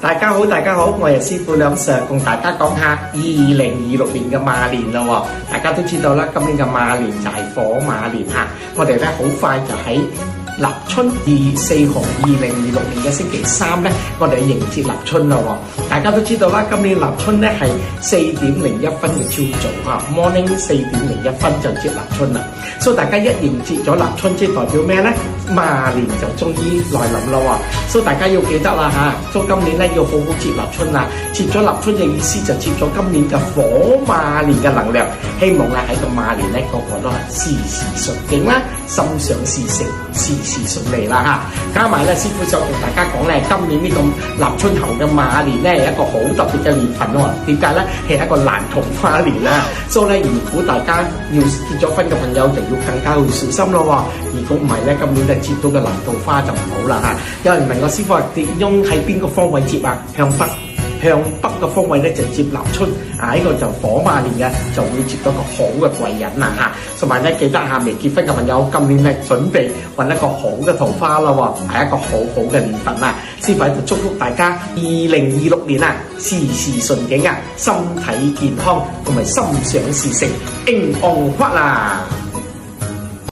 大家好，我係師傅梁 Sir， 同大家講下2026年嘅馬年啦喎。大家都知道啦，今年嘅馬年就係火馬年嚇，我哋咧好快就喺立春4號2026年嘅星期3咧，我哋迎接立春啦喎。大家都知道啦，今年立春咧係4點01分嘅朝早嚇 ，morning 4點01分就接立春啦。所以大家一迎接咗立春，即係代表咩咧？馬年就終於來臨啦喎。所以大家要記得啦嚇，所以今年咧要好好接立春啦。接咗立春嘅意思就接咗今年嘅火馬年嘅能量，希望咧喺個馬年咧個個都係事事順境啦，心想事成，事事順利啦嚇。加埋咧，師傅想同大家講咧，今年呢個立春後嘅馬年咧係一個好特別嘅年份喎。點解咧？係一個爛桃花年啦。所以咧，如果大家要結咗婚嘅朋友，就要更加去小心咯喎。如果唔係咧，今年就接到嘅爛桃花就唔好啦嚇。有人問我師傅話點樣喺邊個方位接啊？向北嘅方位咧就接立春啊！呢個就火馬年嘅，就會接到個好嘅貴人啦嚇。同埋咧，記得未結婚嘅朋友，今年咧準備揾一個好嘅桃花啦喎，係一個好好嘅年份啦。師傅就祝福大家2026年啊，事事順境啊，身體健康同埋心想事成，英安發啦！